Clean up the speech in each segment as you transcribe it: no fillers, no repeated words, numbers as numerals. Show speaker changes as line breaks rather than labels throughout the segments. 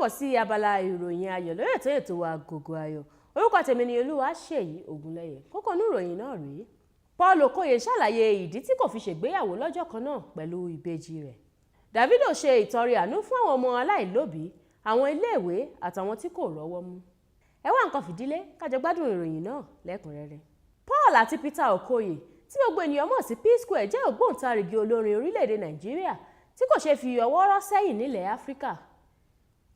káàbọ̀ sí abala ìròyìn ayọ̀ lórí ètò wa Agogo Ayọ̀. Orúkọ tèmi ni Olúwaṣèyí Ògúnlẹ́yẹ. Kókó inú ìròyìn náà rèé. Paul Okoye ṣàlàyé ìdí tí kò fi ṣègbéyàwó lọ́jọ́ kan náà pẹ̀lú ìbejì rẹ̀. Davido ṣe ìtọrẹ àánú fún àwọn ọmọ aláìlóbìí, àwọn iléèwé àtàwọn tí kò rọ́wọ́ mú. Ẹ wá nǹkan fìdílé ká jọ gbádùn ìròyìn náà lẹ́kùnrẹ́rẹ́. Paul àti Peter Okoye tí gbogbo ènìyàn mọ̀ sí P-Square jẹ́ ògbóǹtarìgì olórin orílẹ̀-èdè Nàìjíríà tí kò ṣe fi ọwọ́ rọ́ sẹ́yìn nílẹ̀ Áfíríkà.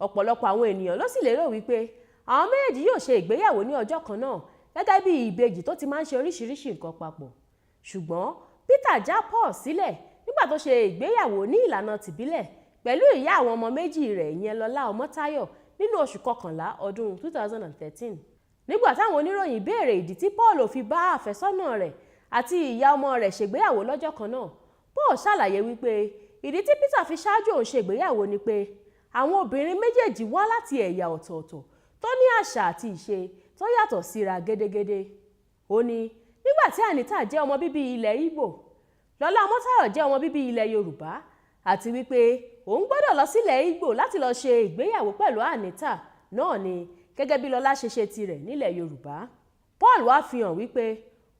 Ọ̀pọ̀lọpọ̀ àwọn ènìyàn ló sì lérò wípé àwọn méjèèjì yóò ṣe ìgbéyàwó ní ọjọ́ kan náà gẹ́gẹ́ bí ìbejì tó ti máa ń ṣe oríṣiríṣi nǹkan papọ̀. Ṣùgbọ́n Peter já Paul sílẹ̀ nígbà tó ṣe ìgbéyàwó ní ìlànà tìbílẹ̀ pẹ̀lú ìyá àwọn ọmọ méjì rẹ̀ ìyẹn Lọlá Ọmọ́táyọ̀ nínú oṣù kọkànlá ọdún 2013. Nígbà táwọn oníròyìn béèrè ìdí tí Paul fi bá àfẹ́sọ́nà rẹ̀ àti ìyá ọmọ rẹ̀ ṣègbéyàwó lọ́jọ́ kan náà, Paul ṣàlàyé wípé ìdí tí Peter fi ṣáájú òun ṣègbéyàwó ni pé àwọn obìnrin méjèèjì wá láti ẹ̀yà ọ̀tọ̀ọ̀tọ̀ tó ní àṣà àti ìṣe tó yàtọ̀ síra gédégédé. Ó ní nígbà tí Anita jẹ́ ọmọ bíbí ilẹ̀ Ìgbò, Lọlá Ọmọ́táyọ̀ jẹ́ ọmọ bíbí ilẹ̀ Yorùbá, àti wípé òun gbọ́dọ̀ lọ sílẹ̀ Ìgbò láti lọ ṣe ìgbéyàwó pẹ̀lú Anita náà ni gẹ́gẹ́ bí Lọlá ṣe ṣe tirẹ̀ nílẹ̀ Yorùbá. Paul wá fi hàn wípé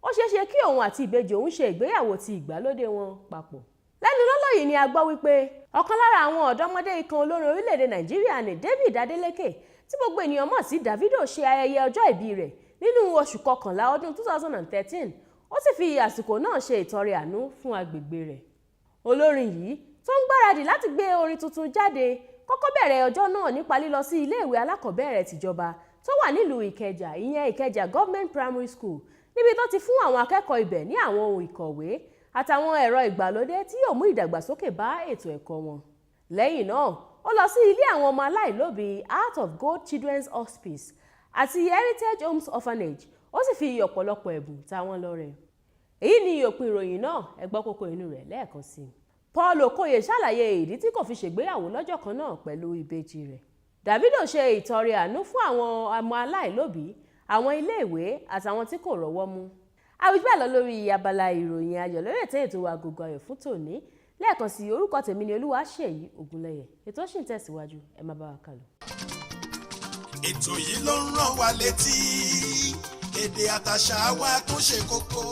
ó ṣeéṣe kí òun àti ìbejì òun ṣe ìgbéyàwó ti ìgbàlódé wọn papọ̀. Lẹ́nu lọ́lọ́ yìí ni a gbọ́ wípé ọ̀kan lára àwọn ọ̀dọ́mọdé ikán olórin orílẹ̀-èdè Nàìjíríà ní David Adeleke tí gbogbo ènìyàn mọ̀ sí Davido ṣe ayẹyẹ ọjọ́ ìbí rẹ̀ nínú oṣù kọkànlá ọdún 2013. Ó sì fi àsìkò náà ṣe ìtọrẹ àánú fún agbègbè rẹ̀. Olórin yìí tó ń gbáradì láti gbé orin tuntun jáde kọ́kọ́ bẹ̀rẹ̀ ọjọ́ náà nípa lílọ sí iléèwé alákọ̀ọ́bẹ̀rẹ̀ tìjọba tó wà nílùú Ìkẹjà, ìyẹn Ìkẹjà Government Primary School, níbi tó ti fún àwọn akẹ́kọ̀ọ́ ibẹ̀ ní àwọn ohun ìkọ̀wé àtàwọn ẹ̀rọ ìgbàlódé tí yóò mú ìdàgbàsókè bá ètò ẹ̀kọ́ wọn. Lẹ́yìn náà, ó lọ sí ilé àwọn ọmọ aláìlóbìí Heart of Gold Children's Hospice àti Heritage Homes Orphanage. Ó sì fi ọ̀pọ̀lọpọ̀ ẹ̀bùn ta wọ́n lọ́rẹ. Èyí ni òpin ìròyìn náà, ẹ gbọ́ kókó inú rẹ̀ lẹ́ẹ̀kan sí i. Paul Okoye ṣàlàyé ìdí tí kò fi ṣègbéyàwó lọ́jọ́ kan náà pẹ̀lú ìbejì rẹ̀. Davido ṣe ìtọrẹ àánú fún àwọn ọmọ aláìlóbìí, àwọn iléèwé àtàwọn tí kò rọ́wọ́ mú. Àwùjọ bẹ́ẹ̀ lọ lórí abala ìròyìn ayọ̀ lórí ètò wa Agogo Ayọ̀ fún tòní. Lẹ́ẹ̀kan sí orúkọ tèmi ni Olúwaṣèyí Ògúnlẹ́yẹ. Ètò ṣì ń tẹ̀síwájú, ẹ má bá wa kálọ.
Ètò yìí ló ń rán wa létí èdè àtàṣà wa tó ṣe kókó.